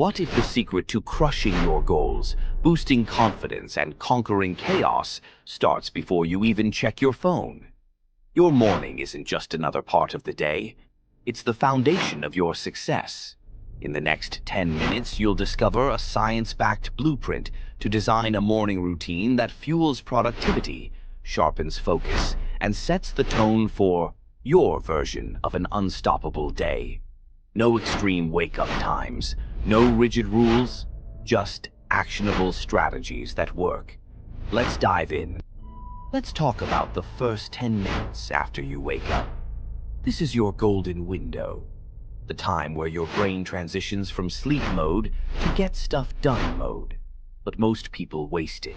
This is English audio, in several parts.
What if the secret to crushing your goals, boosting confidence, and conquering chaos starts before you even check your phone? Your morning isn't just another part of the day. It's the foundation of your success. In the next 10 minutes, you'll discover a science-backed blueprint to design a morning routine that fuels productivity, sharpens focus, and sets the tone for your version of an unstoppable day. No extreme wake-up times, no rigid rules, just actionable strategies that work. Let's dive in. Let's talk about the first 10 minutes after you wake up. This is your golden window, the time where your brain transitions from sleep mode to get stuff done mode. But most people waste it.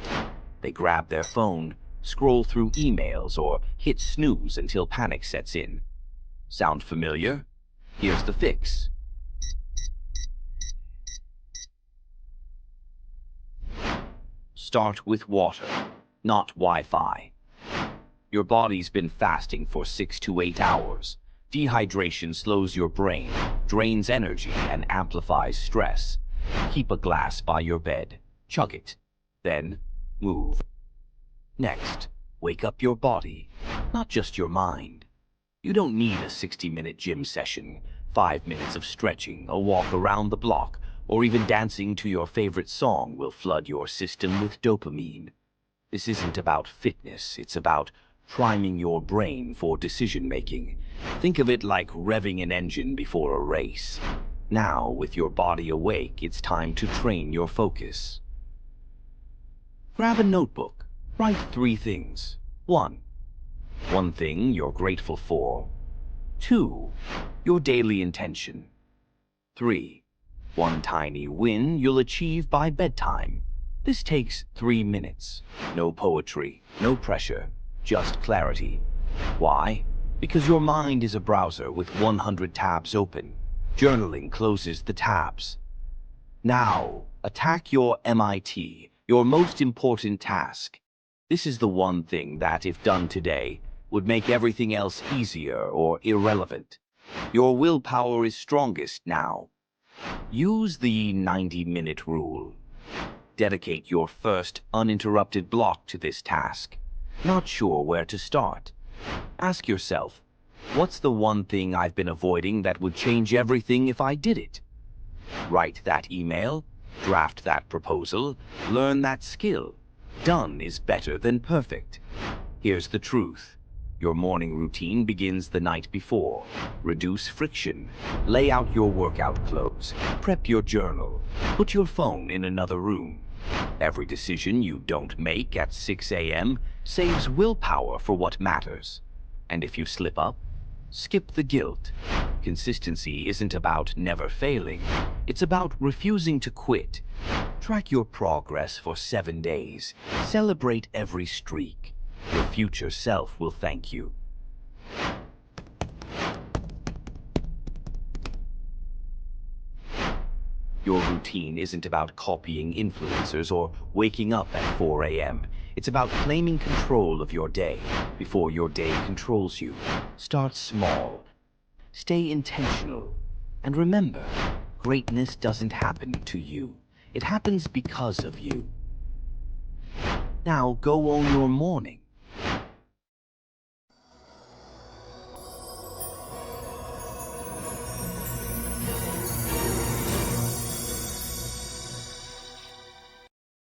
They grab their phone, scroll through emails, or hit snooze until panic sets in. Sound familiar? Here's the fix. Start with water, not Wi-Fi. Your body's been fasting for 6 to 8 hours. Dehydration slows your brain, drains energy, and amplifies stress. Keep a glass by your bed. Chug it. Then, move. Next, wake up your body, not just your mind. You don't need a 60-minute gym session, 5 minutes of stretching, a walk around the block, or even dancing to your favorite song will flood your system with dopamine. This isn't about fitness, it's about priming your brain for decision-making. Think of it like revving an engine before a race. Now, with your body awake, it's time to train your focus. Grab a notebook. Write 3 things. 1. One thing you're grateful for. 2. Your daily intention. 3. One tiny win you'll achieve by bedtime. This takes 3 minutes. No poetry, no pressure, just clarity. Why? Because your mind is a browser with 100 tabs open. Journaling closes the tabs. Now, attack your MIT, your most important task. This is the one thing that, if done today, would make everything else easier or irrelevant. Your willpower is strongest now. Use the 90-minute rule. Dedicate your first uninterrupted block to this task. Not sure where to start? Ask yourself, what's the one thing I've been avoiding that would change everything if I did it? Write that email, draft that proposal, learn that skill. Done is better than perfect. Here's the truth. Your morning routine begins the night before. Reduce friction. Lay out your workout clothes. Prep your journal. Put your phone in another room. Every decision you don't make at 6 a.m. saves willpower for what matters. And if you slip up, skip the guilt. Consistency isn't about never failing. It's about refusing to quit. Track your progress for 7 days. Celebrate every streak. Your future self will thank you. Your routine isn't about copying influencers or waking up at 4 a.m. It's about claiming control of your day before your day controls you. Start small. Stay intentional. And remember, greatness doesn't happen to you. It happens because of you. Now go own your morning.